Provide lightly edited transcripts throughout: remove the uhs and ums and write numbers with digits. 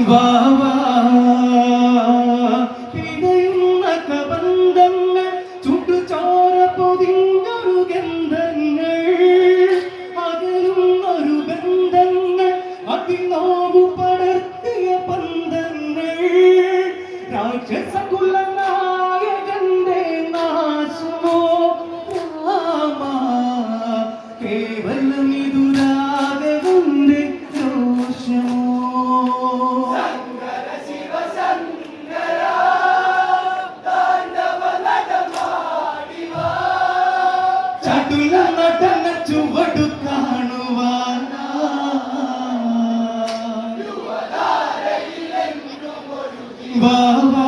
വാവാ പിടയുന്ന കബന്ധങ്ങൾ ചുട്ടുചോര പൊതിഞ്ഞൊരു ഗന്ധങ്ങൾ അകലുന്നൊരു ബന്ധങ്ങൾ അതിനോവു പടർത്തിയ പന്തങ്ങൾ രാക്ഷസകുല നായകന്റെ നാശമോ രാമ കേവലം ഇതുരാഗവന്റെ ദോഷമോ ചടുല നടന ചുവടു കാണുവാനാ വാവാ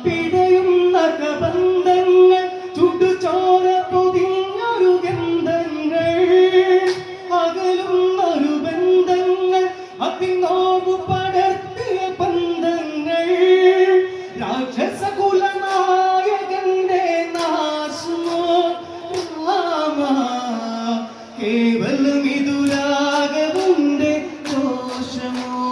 പിടയുന്ന കബന്ധങ്ങൾ ചുടുചോര പൊതിഞ്ഞൊരു ഗന്ധങ്ങൾ അകലുന്നൊരു ബന്ധങ്ങൾ അതിനോവു പടർത്തിയ പന്തങ്ങൾ രാക്ഷസകുല നായകന്റെ നാശമോ രാമ കേവലം ഇതുരാഗവന്റെ ദോഷമോ